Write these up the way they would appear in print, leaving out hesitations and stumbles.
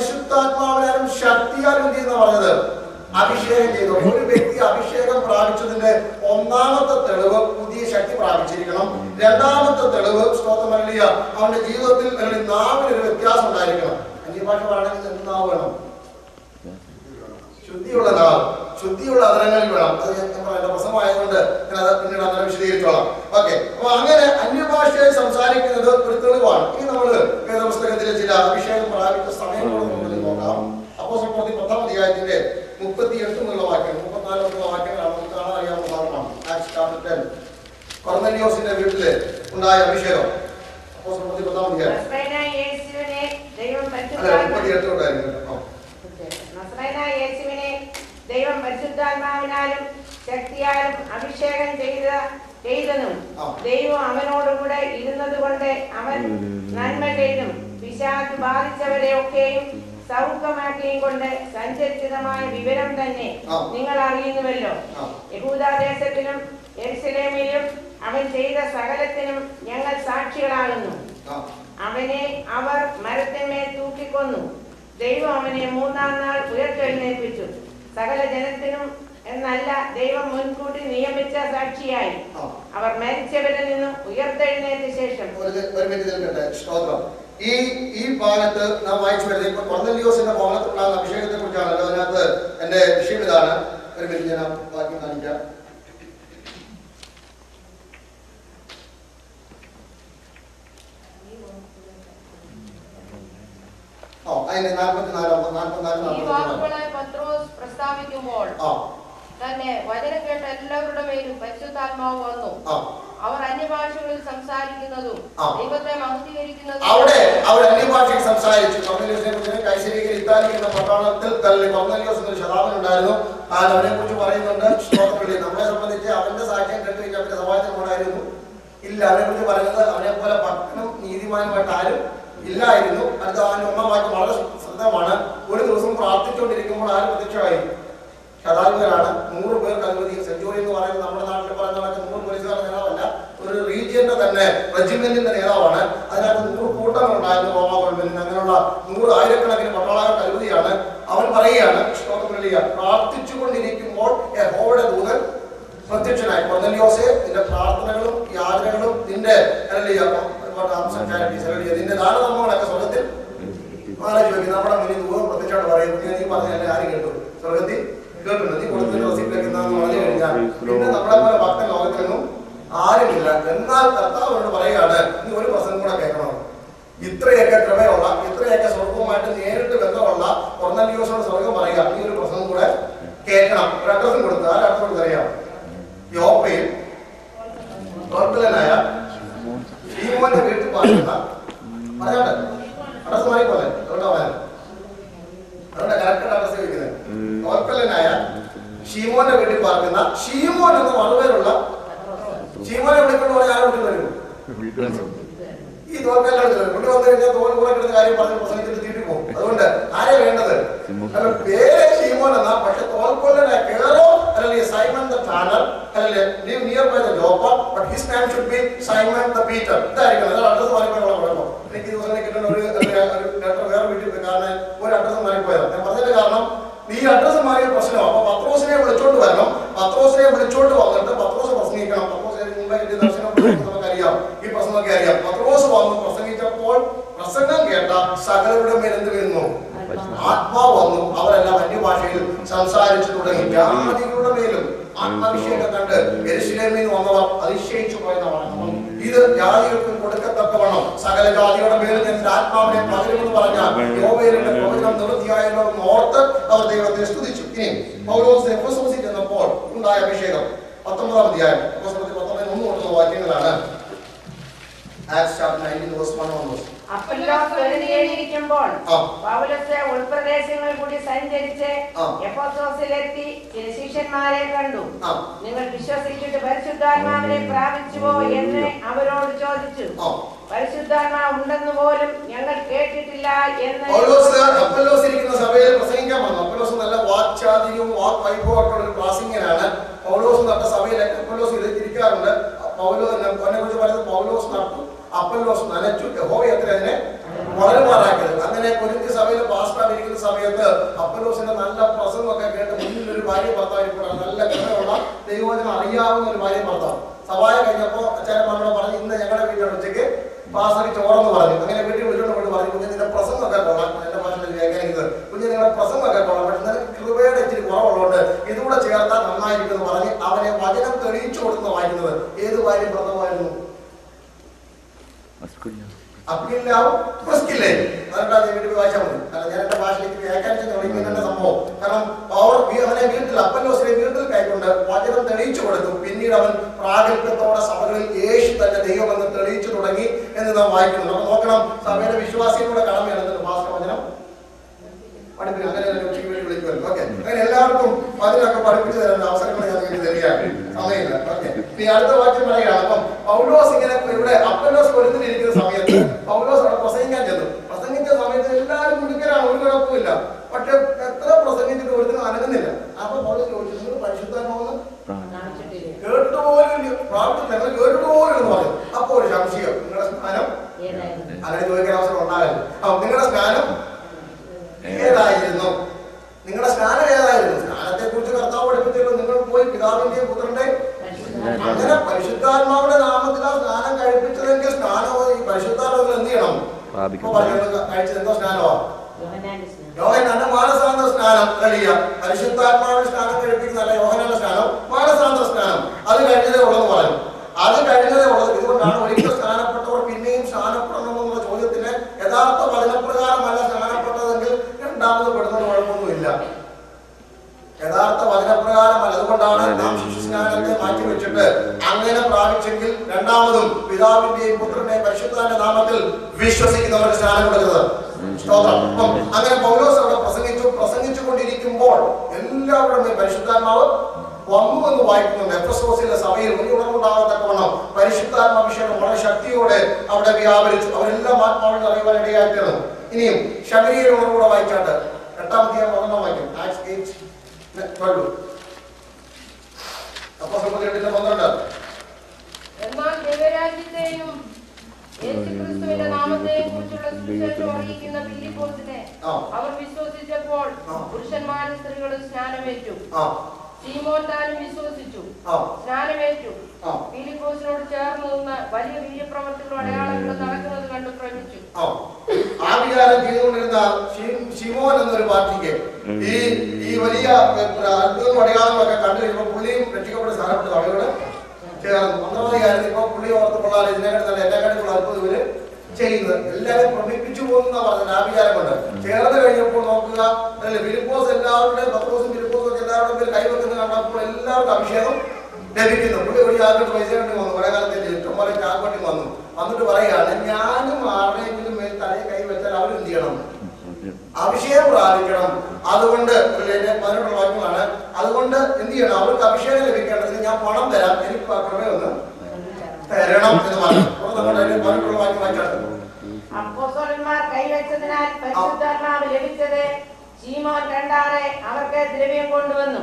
പരിശുദ്ധാത്മാവിനാലും ശക്തിയാലും ചെയ്യുന്ന പറഞ്ഞത് അഭിഷേകം ചെയ്തു. ഒരു വ്യക്തി അഭിഷേകം പ്രാപിച്ചതിന്റെ ഒന്നാമത്തെ തെളിവ് പുതിയ ശക്തി പ്രാപിച്ചിരിക്കണം. രണ്ടാമത്തെ തെളിവ് സ്തോത്രം ഹല്ലേലൂയ അവന്റെ ജീവിതത്തിൽ അല്ലെങ്കിൽ നാവിനൊരു വ്യത്യാസം ഉണ്ടായിരിക്കണം. അന്യഭാഷ പറയണമെങ്കിൽ എന്ത് നാവ് വേണം? ശുദ്ധിയുള്ള നാവ്, ശുദ്ധിയുള്ള അതരങ്ങളിൽ വേണം. അത് ഞാൻ എന്റെ പ്രസംഗമായതുകൊണ്ട് അത് പിന്നീട് അങ്ങനെ വിശദീകരിച്ചോളാം. ഓക്കെ, അപ്പൊ അങ്ങനെ അന്യഭാഷയിൽ സംസാരിക്കുന്നത് ഒരു തെളിവാണ്. ഇനി നമ്മള് വേദപുസ്തകത്തിലെ ചില അഭിഷേകം പ്രാപിച്ച സമയങ്ങളോട് നമുക്ക് നോക്കാം. അപ്പോസ്തലപ്രവൃത്തി 10-ാം അധ്യായത്തിന്റെ 38 മുതലുള്ള വാക്യങ്ങൾ, 34 മുതലുള്ള വാക്യങ്ങളാണ് നമുക്ക് കാണാൻ അറിയാവുന്ന ഭാഗമാണ്. ആക്ട്സ് ചാപ്റ്റർ 10 കൊർന്നേലിയോസിന്റെ വീട്ടില് ഉണ്ടായ അഭിഷേകം. അപ്പോസ്തലപ്രവൃത്തി 10-ാം അധ്യായം 38 ഉണ്ടായിരുന്നു. യേശുവിനെ ദൈവം പരിശുദ്ധാത്മാവിനാലും ശക്തിയാലും അഭിഷേകം ചെയ്തെന്നും ദൈവം അവനോടുകൂടെ ഇരുന്നത് കൊണ്ട് അവൻ നന്മ ചെയ്തും പിശാച് ബാധിച്ചവരെ ഒക്കെയും സൗഖ്യമാക്കിയും കൊണ്ട് സഞ്ചരിച്ചതുമായ വിവരം തന്നെ നിങ്ങൾ അറിയുന്നുവല്ലോ. യഹൂദാദേശത്തിലും യെരുശലേമിലും അവൻ ചെയ്ത സകലത്തിനും ഞങ്ങൾ സാക്ഷികളാകുന്നു. അവനെ അവർ മരത്തിന്മേൽ തൂക്കിക്കൊന്നു. ദൈവം അവനെ 3-ാം നാൾ ഉയർത്തെഴുന്നേൽപ്പിച്ചു. സകല ജനത്തിനും എന്നല്ല, ദൈവം മുൻകൂട്ടി നിയമിച്ച സാക്ഷിയായി അവർ മരിച്ചവരിൽ നിന്നും ഉയർത്തെഴുന്നേറ്റ ശേഷം ഈ ഭാഗത്ത് നാം വായിച്ചു വരുന്നത് ഇപ്പൊ കൊർന്നേലിയോസിന്റെ ഭവനത്തിലുള്ള അഭിഷേകത്തെ കുറിച്ചാണല്ലോ. അതിനകത്ത് എന്റെ വിഷയം ഇതാണ്. ഒരു മിനിറ്റ് ഞാൻ വാക്യം കാണിക്കാം. പത്രോസ് പ്രസ്താവിക്കുമ്പോൾ തന്നെ വചനം കേട്ട എല്ലാവരുടെ മേലും പരിശുദ്ധാത്മാവ് വന്നു. അവർ അന്യഭാഷകളിൽ സംസാരിക്കുന്നതും ദൈവത്തെ മഹത്വീകരിക്കുന്നതും അവിടെ അവർ അന്യഭാഷയിൽ സംസാരിച്ചു. കൊർന്നേലിയോസിനെ കുറിച്ച് കൈസരിയയിൽ ഇത്താലി എന്ന പട്ടണത്തിൽ കൊർന്നേലിയോസ് എന്നൊരു ശതാബ്ദം ഉണ്ടായിരുന്നു. അവനെ കുറിച്ച് പറയുന്നുണ്ട്. നമ്മളെ സംബന്ധിച്ച് അവന്റെ സാക്ഷ്യം കേട്ട് കഴിഞ്ഞാൽ അവന്റെ സമാജം ഉണ്ടായിരുന്നു ഇല്ല. അവനെ കുറിച്ച് പറയുന്നത് അവനെ പോലെ ഭക്തനും നീതിമാനുമായിട്ട് ആരും ഇല്ലായിരുന്നു. അടുത്ത അവന്റെ 1-ാം വാക്യം വളരെ ശ്രദ്ധമാണ്. ഒരു ദിവസം പ്രാർത്ഥിച്ചുകൊണ്ടിരിക്കുമ്പോൾ ആരും പ്രത്യക്ഷമായി. ശതാധിപരാണ്. 100 പേർക്ക് അനുമതി. സെഞ്ചുറി എന്ന് പറയുന്നത് നമ്മുടെ നാട്ടിൽ പറയുന്ന 100 പോലീസുകാരുടെ നേതാവല്ല, ഒരു റീജിയന്റെ തന്നെ റെജിമെന്റിന്റെ നേതാവാണ്. അതിനകത്ത് 100 കൂട്ടങ്ങൾ ഉണ്ടായിരുന്നു. റോമാ ഗവൺമെന്റിന് അങ്ങനെയുള്ള 100 ആയിരക്കണക്കിന് പട്ടാളക്കാർക്ക് അനുമതിയാണ്. അവൻ പറയുകയാണ്, പ്രാർത്ഥിച്ചുകൊണ്ടിരിക്കുമ്പോൾ യഹോവയുടെ ദൂതൻ പ്രത്യക്ഷനായി. കൊർന്നേലിയോസേ, നിന്റെ പ്രാർത്ഥനകളും യാചനകളും നിന്റെ നിന്റെ ദാനധർമ്മങ്ങളൊക്കെ സ്വർഗത്തിൽ ആലോചിക്കും. നമ്മുടെ മുന്നിൽ ദൂരം പ്രത്യക്ഷമായിട്ട് പറയും, നീ പറഞ്ഞ ആരും കേട്ടു? സ്വർഗത്തിൽ കേട്ടിട്ടുണ്ട്. നീ കൊടുത്തതിന്റെ റെസിപ്റ്റ് വെക്കുന്ന പറഞ്ഞു കഴിഞ്ഞാൽ പിന്നെ നമ്മളെ പോലെ ഭക്തൻ ലോകത്തിലൊന്നും ആരുമില്ല. എന്നാൽ കർത്താവോട് പറയുകയാണ്, നീ ഒരു പ്രസംഗം കൂടെ കേൾക്കണം. ഇത്രയൊക്കെ കൃപയുള്ള, ഇത്രയൊക്കെ സ്വർഗവുമായിട്ട് നേരിട്ട് ബന്ധമുള്ള കൊർന്നേലിയോസിനോട് സ്വർഗം പറയുക, നീ ഒരു പ്രസംഗം കൂടെ കേൾക്കണം. ഒരു അഡ്രസ്സും കൊടുത്തു. ആ അഡ്രസ്സ് അറിയാം. യോപ്പയിൽ ദോർക്കലനായ ഷീമോന്റെ വീട്ടിൽ പാർക്കുന്ന പറയാണ്ട് അഡ്രസ് മാറിപ്പോലെ അതുകൊണ്ട് കറക്റ്റ് അഡ്രസ് ചോദിക്കുന്നത്. ദോർക്കലനായ ഷീമോന്റെ വീട്ടിൽ പാർക്കുന്ന ഷീമോൻ എന്ന മറുപേരുള്ള ഷീമോനെ വിളിക്കൊണ്ട് പറഞ്ഞാൽ ആരെ വിളിച്ചു വരും? ഈ തോൽക്കല്ലാണ് കൊണ്ട് വന്നു കഴിഞ്ഞാൽ തോൽ കൂടെ കിടന്ന കാര്യം പറഞ്ഞ് പ്രസംഗിച്ചിട്ട് തീട്ടി പോകും. അതുകൊണ്ട് ആരെ വേണ്ടത്? പേര് ഷീമോൻ എന്നാ, പക്ഷെ തോൽക്കൊല്ലനെ കേറോ അല്ലെങ്കിൽ സൈമൺ ദ ടാനർ അല്ലെങ്കിൽ near by the Joppa, but his name should be Simon the Peter. ഇതായിരിക്കണം. അതാണ് അഡ്രസ് മാറിപ്പോയുള്ള കുഴപ്പം. എനിക്ക് ഈ ദിവസം കിട്ടുന്ന ഒരു ലെറ്റർ വേറെ വീട്ടിൽ കാരണം ഒരു അഡ്രസ് മാറിപ്പോയതാണ്. ഞാൻ പറഞ്ഞതിന്റെ കാരണം ഈ അഡ്രസ് മാറിയ പ്രശ്നമാണ്. അപ്പൊ പത്രോസിനെ വിളിച്ചോണ്ട് വരണം. പത്രോസിനെ വിളിച്ചോണ്ട് വന്നിട്ട് പത്രോസ് പ്രസംഗിക്കണം. പത്രോസിനെ മുമ്പേ കിട്ടിയ ദർശനം നമുക്കറിയാം, ഈ പ്രസംഗമൊക്കെ അറിയാം. പത്രോസ് വന്നു പ്രസംഗിച്ചപ്പോൾ പ്രസംഗം കേട്ട സകലരുടെ മേൽ എന്ത് വരുന്നു? ആത്മാവ് വന്നു. അവരെല്ലാം അന്യഭാഷയിൽ സംസാരിച്ചു തുടങ്ങി. ജാതികളുടെ മേലും ആത്മാഭിഷേകം കണ്ട് യെരുശലേമിൽ നിന്ന് വന്നവർ അതിശയിച്ചു പോയെന്നാണ്. ഇത് ജാതികൾക്ക് കൊടുക്കത്തക്കവണ്ണം സകല ജാതികളുടെ മേലും എന്റെ ആത്മാവിനെ പകരുമെന്ന് പറഞ്ഞാൽ യോവേലിന്റെ പ്രവചനം നിവൃത്തിയായല്ലോ എന്ന് ഓർത്ത് അവർ ദൈവത്തെ സ്തുതിച്ചു. ഇനി പൗലോസ് എഫെസോസിൽ ചെന്നപ്പോൾ ഉണ്ടായ അഭിഷേകം 19-ാം അധ്യായം 19 തൊട്ടുള്ള വാക്യങ്ങളാണ്. Acts chapter 19 verse 1 onwards. Apollos വെറുതെയിരിക്കുമ്പോൾ പൗലോസ് ഉൾപ്രദേശങ്ങളിൽ കൂടി സഞ്ചരിച്ച് എഫെസോസിലെത്തി ചില ശിഷ്യന്മാരെ കണ്ടു. നിങ്ങൾ വിശ്വസിച്ചിട്ട് പരിശുദ്ധാത്മാവിനെ പ്രാപിച്ചുവോ എന്ന് അവരോട് ചോദിച്ചു. പരിശുദ്ധാത്മാവ് ഉണ്ടെന്ന് പോലും ഞങ്ങൾ കേട്ടിട്ടില്ല എന്ന്. പൗലോസ് അപ്പൊല്ലോസ് ഇരിക്കുന്ന സഭയിൽ പ്രസംഗിക്കാൻ വന്നു. അപ്പൊല്ലോസ് നല്ല വാക്ചാതുര്യവും വാക്വൈഭവമുള്ള ഒരു പ്രാസംഗികനാണ്. പൗലോസ് നട്ട സഭയിൽ അപ്പൊല്ലോസ് ഇരിക്കാറുണ്ട്. പൗലോസിനെ കുറിച്ച് പറയുന്നത് പൗലോസ് നട്ടു, അപ്പൊല്ലോസ് നനച്ചു, യഹോവ അത്ര അതിനെ വളരുമാറാക്കിയത്. അങ്ങനെ കൊരിന്ത്യ സഭയിൽ പാസ്റ്റർ സമയത്ത് അപ്പലോസിന്റെ നല്ല പ്രസംഗമൊക്കെ കേട്ട് മുന്നിൽ ഒരു ഭാര്യ ഭർത്താവ് നല്ല കഥയുള്ള ദൈവവചനം അറിയാവുന്ന ഒരു ഭാര്യ ഭർത്താവ് സഭായ കഴിഞ്ഞപ്പോ അച്ഛനമ്മയോട് പറഞ്ഞു ഇന്ന് ഞങ്ങളുടെ വീട്ടിൽ ഉച്ചയ്ക്ക് പാസറി ചോറെന്ന് പറഞ്ഞു. അങ്ങനെ വീട്ടിൽ വിളിച്ചോണ്ട് പറഞ്ഞു കുഞ്ഞ് നിന്റെ പ്രസംഗമൊക്കെ കൊള്ളാം. എന്റെ ഭാഷയിൽ വ്യാഖ്യാനിക്കുന്നത് കുഞ്ഞ് നിങ്ങളുടെ പ്രസംഗമൊക്കെ കൊള്ളാം, പക്ഷെ നിനക്ക് കൃപയുടെ ഇച്ചിരി കുറവുള്ളതുകൊണ്ട് ഇതുകൂടെ ചേർത്താൽ നന്നായിരിക്കും പറഞ്ഞ് അവനെ വചനം തെളിയിച്ചു കൊടുക്കുന്ന വായിക്കുന്നത് ഏത് ഭാര്യ ഭർത്താവായിരുന്നു? അപ്പില്ലാവും പ്രസ്കില്ലേ വീട്ടിൽ വായിച്ചാൽ മതി. കാരണം ഞാൻ എന്റെ ഭാഷയിലേക്ക് വ്യാഖ്യാനിച്ച് തെളിയിക്കുന്ന സംഭവം. കാരണം അവനെ വീട്ടിൽ അപ്പല്ലോസിനെ വീട്ടിൽ കൈക്കൊണ്ട് വചനം തെളിയിച്ചു കൊടുത്തു. പിന്നീട് അവൻ പ്രാഗൽഭ്യത്തോടെ സഭകളിൽ യേശു തന്നെ ദൈവമെന്ന് തെളിയിച്ചു തുടങ്ങി എന്ന് നാം വായിക്കുന്നു. നമ്മൾ നോക്കണം, സഭയുടെ വിശ്വാസികളുടെ കടമയാണ് ഭാഷ വചനം പഠിപ്പിക്കുക. അങ്ങനെ വിളിക്കുമല്ലോ. ഓക്കെ, അങ്ങനെ എല്ലാവർക്കും വചനമൊക്കെ പഠിപ്പിച്ചു തരുന്ന അവസരങ്ങൾ ഞാൻ തരികയാണ്, സമയമില്ല. ഓക്കെ, ഇനി അടുത്ത വാക്യം പറയുകയാണ്. അപ്പം പൗലോസ് ഇങ്ങനെ ഇവിടെ അപ്പല്ലോസ് പൊരുത്തിലിരിക്കുന്ന സമയത്ത് പൗലോസ് അവിടെ പ്രസംഗിക്കാൻ ചെന്നു. പ്രസംഗിച്ച സമയത്ത് എല്ലാവരും മുഴുക്കരാണ്, ഒരു കുഴപ്പമില്ല. പക്ഷെ എത്ര പ്രസംഗിച്ചിട്ട് ഒരുത്തിനും അനങ്ങുന്നില്ല. അപ്പൊ പൗലോസ് ചോദിച്ചു പരിശുദ്ധാത്മാവെന്ന് കേട്ടുപോലും പ്രാർത്ഥന കേട്ടുപോലും എന്ന് പറഞ്ഞു. അപ്പൊ ഒരു സംശയം, നിങ്ങളുടെ സ്നാനം അങ്ങനെ ചോദിക്കാൻ അവസരം ഉണ്ടാകരുത്. അപ്പൊ നിങ്ങളുടെ സ്നാനം ഏതായിരുന്നു? നിങ്ങളുടെ സ്നാനം ഏതായിരുന്നു? സ്നാനത്തെ കുറിച്ച് കർത്താവ് പഠിപ്പിച്ചല്ലോ. നിങ്ങൾ പോയി പിതാവിന്റെയും പുത്രന്റെയും അങ്ങനെ പരിശുദ്ധാത്മാവിന്റെ നാമത്തിൽ ആ സ്നാനം കഴിപ്പിച്ചതെങ്കിൽ സ്നാനമോ ഈ പരിശുദ്ധാത്മാവിൽ എന്ത് ചെയ്യണം? കഴിച്ചത് എന്തോ സ്നാനമോ? യോഹന്നാന്റെ മാനസാന്തര സ്നാനം കഴിയുക. പരിശുദ്ധാത്മാവിന്റെ സ്നാനം കഴിപ്പിക്കുന്നതല്ല യോഹന്നാന്റെ സ്നാനം, മാനസാന്തര സ്നാനം. അത് കഴിഞ്ഞതേ ഉള്ളെന്ന് പറഞ്ഞു. അത് കഴിഞ്ഞതേ ഉള്ളത്. ഇതുകൊണ്ടാണ് ഒരിക്കൽ സ്നാനപ്പെട്ടവർ പിന്നെയും സ്നാനപ്പെടണമെന്നുള്ള ചോദ്യത്തിന് യഥാർത്ഥ വചനപ്രകാരമല്ല സ്നാനപ്പെട്ടതെങ്കിൽ രണ്ടാമത് പെടുന്നത് കുഴപ്പമൊന്നുമില്ല. യഥാർത്ഥ വചനപ്രകാരമല്ല. അതുകൊണ്ടാണ് നാം ശിശുസ്നാനത്തെ മാറ്റിവെച്ചിട്ട് അങ്ങനെ പ്രാപിച്ചെങ്കിൽ രണ്ടാമതും പിതാവിന്റെയും പുത്രന്റെയും പരിശുദ്ധാന്റെ നാമത്തിൽ വിശ്വസിക്കുന്നവർക്ക് സ്നാനം കൊടുക്കുന്നത്. അപ്പം അങ്ങനെ പൗലോസ് അവിടെ പ്രസംഗിച്ചു കൊണ്ടിരിക്കുമ്പോൾ എല്ലാവരുടെയും പരിശുദ്ധാത്മാവ് വന്നു എന്ന് വായിക്കുന്നുണ്ട്. എഫെസോസിലെ സഭയിൽ ഒരു ഉണർവുണ്ടാകത്തക്കവണ്ണം പരിശുദ്ധാത്മാഭിഷേകം വളരെ ശക്തിയോടെ അവിടെ വ്യാപരിച്ചു. അവരെല്ലാം ആത്മാവിൽ അറിയുവാൻ ഇടയാക്കിയാണ്. ഇനിയും ശബരിയുടെ ഉണർവൂടെ വായിച്ചാട്ട് 8-ാം അധ്യായം 1-ാം വാക്യം. ആക്ട്സ് 8:12. അപ്പോസ്തലർ 8:12. എന്നാൽ ദൈവരാജ്യത്തെയും യേശുക്രിസ്തുവിന്റെ നാമത്തെയും കുറിച്ചുള്ള സുവിശേഷം അറിയിക്കുന്ന ഫിലിപ്പോസിനെ അവർ വിശ്വസിച്ചപ്പോൾ പുരുഷന്മാരും സ്ത്രീകളും സ്നാനമേറ്റു. ശീമോൻ താനും വിശ്വസിച്ചു, സ്നാനമേറ്റു. ഫിലിപ്പോസിനോട് ചേർന്ന് നിന്ന് വലിയ വീര്യപ്രവർത്തികളും അടയാളങ്ങളും നടക്കുന്നത് കണ്ടു ഭ്രമിച്ചു. ആവിചാരം ചെയ്തുകൊണ്ടിരുന്ന ശിമോൻ എന്നൊരു പാർട്ടിക്ക് ഈ വലിയ അത്ഭുതവും അടയാളങ്ങളൊക്കെ കണ്ടു കഴിയുമ്പോൾ പുള്ളിയും രക്ഷിക്കപ്പെട്ട സ്ഥാനപ്പെട്ടു അവയോട് ചേർന്നു. മന്ത്രവാദികാരൻ ഇപ്പൊ പുള്ളി ഓർത്ത് കൊള്ളാതെ ഇതിനെക്കാട്ടി നല്ല എന്നെക്കാട്ടിയുള്ള അത്ഭുതം ഇവര് ചെയ്യുന്നത്. എല്ലാവരും ഭ്രമിപ്പിച്ചു പോകുന്ന പറഞ്ഞത് ആവിചാരം കൊണ്ട്. ചേർന്ന് കഴിഞ്ഞപ്പോൾ നോക്കുക, ഫിലിപ്പോസ് എല്ലാവരുടെയും പത്രോസും ഫിലിപ്പോസും ഒക്കെ എല്ലാവരുടെയും പേര് കൈവെക്കുന്ന കണ്ടപ്പോൾ എല്ലാവർക്കും അഭിഷേകം ലഭിക്കുന്നു. പുള്ളി ഒരു ചാക്കോട്ട് പൈസ കണ്ടി വന്നു. കുറെ കാലത്തേക്ക് ഇഷ്ടംപോലെ ചാക്കോട്ടി വന്നു. വന്നിട്ട് പറയുകയാണ്, ഞാനും ആരുടെയെങ്കിലും മേൽ തലയിൽ കൈ വെച്ചാൽ അവരെന്ത് ചെയ്യണം? അഭിഷേകം പ്രാപിക്കണം. അതുകൊണ്ട് 18 വാക്യങ്ങളാണ്. അതുകൊണ്ട് എന്ത് ചെയ്യണം? അവർക്ക് അഭിഷേകം ലഭിക്കേണ്ടതിന് ഞാൻ പണം തരാം, എനിക്ക് കൃപയൊന്ന് തരണം എന്ന് പറഞ്ഞു. അപ്പോസ്തലന്മാർ കൈവച്ചതിനാൽ പരിശുദ്ധാത്മാവ് ലഭിച്ചത് ശീമോൻ കണ്ടാറെ അവർക്ക് ദ്രവ്യം കൊണ്ടുവന്നു.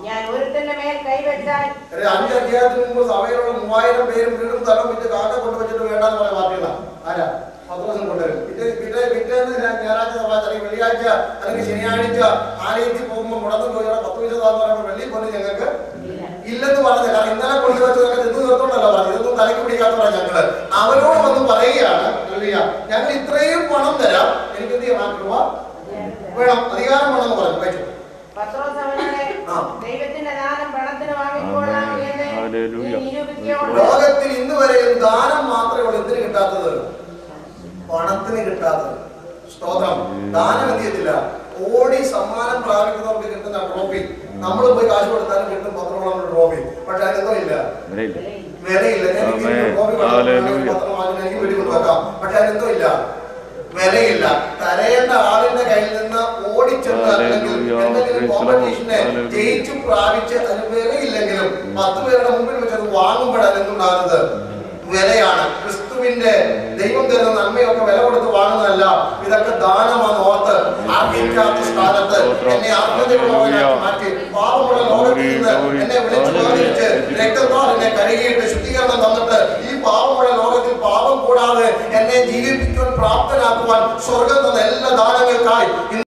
ഞാൻ ഒരുത്തന്റെ മേൽ കൈവച്ചാൽ 5 അധ്യായത്തിന് മുമ്പ് സഭയിലുള്ള 3000 പേരും വീടും തലം വിറ്റ് കാക്ക കൊണ്ടുവച്ചിട്ട് വേണ്ടാന്ന് പറയാൻ പാർട്ടികളാ. ആരാ? പത്രോസും കൊണ്ടുവരും. പിറ്റേന്ന് ഞായറാഴ്ച സഭ അല്ലെങ്കിൽ വെള്ളിയാഴ്ച അല്ലെങ്കിൽ ശനിയാഴ്ച ആലയത്തിൽ പോകുമ്പോൾ മുടന്നു പോയി 10 പൈസ വെള്ളി കൊണ്ട് ഞങ്ങൾക്ക് ഇല്ലെന്ന് പറഞ്ഞത്. കാരണം ഇന്നലെ കൊണ്ടുവച്ചതൊക്കെ നിന്ന് തീർത്തോണ്ടല്ല പറഞ്ഞു. ഇതൊന്നും തലയ്ക്ക് പിടിക്കാത്തവരാണ് ഞങ്ങള്. അവരോട് വന്ന് പറയുകയാണ്, ഞങ്ങൾ ഇത്രയും പണം തരാം, എനിക്ക് എന്ത് ചെയ്യാം? കൃപ വേണം, അധികാരം വേണമെന്ന് പറഞ്ഞു. കഴിച്ചു. ലോകത്തിൽ ഇന്ന് വരെയും ദാനം മാത്രമേ ഉള്ളൂ. എന്തിന് കിട്ടാത്തത്? പണത്തിന് കിട്ടാത്തത്. സ്തോത്രം. ദാനം എന്ത് ചെയ്യത്തില്ല. ഓടി സമ്മാനം പ്രാപിക്കുന്നവർക്ക് കിട്ടുന്ന ട്രോഫി നമ്മൾ പോയി കാശ് കൊടുത്താലും കിട്ടും 10 ട്രോഫി. പക്ഷെ അതെന്തോ ഇല്ല, വിലയില്ല. എനിക്ക് പത്രം വാങ്ങി എനിക്ക് വെടികൊണ്ട് വെക്കാം, പക്ഷെ അതെന്തോ ഇല്ല, വിലയില്ല. തരയേണ്ട ആളിന്റെ കയ്യിൽ നിന്ന് ഓടിച്ചെന്ന് അല്ലെങ്കിൽ എന്തെങ്കിലും കോമ്പറ്റീഷനെ ജയിച്ചു പ്രാപിച്ച് അതിന് വിലയില്ലെങ്കിലും 10 പേരുടെ മുമ്പിൽ വെച്ച് അത് വാങ്ങുമ്പോഴാണ് എന്തുണ്ടാകുന്നത്? വിലയാണ്. ക്രിസ്തുവിന്റെ ദൈവം തരുന്ന നന്മയൊക്കെ വില കൊടുത്ത് വാങ്ങുന്നതല്ല. ഇതൊക്കെ ദാനമാണ് ഓർത്ത് അർഹിക്കാത്ത സ്ഥാനത്ത് എന്നെ അർഹതയുള്ളവനാക്കി മാറ്റി പാപമുള്ള ലോകത്തിൽ നിന്ന് എന്നെ വിളിച്ചു വേർതിരിച്ച് രക്തത്താൽ എന്നെ കഴുകിയിട്ട് ശുദ്ധീകരണം തന്നിട്ട് ഈ പാപമുള്ള ലോകത്തിൽ പാപം കൂടാതെ എന്നെ ജീവിപ്പിക്കുവാൻ പ്രാപ്തനാക്കുവാൻ സ്വർഗം തന്ന എല്ലാ ദാനങ്ങൾക്കായി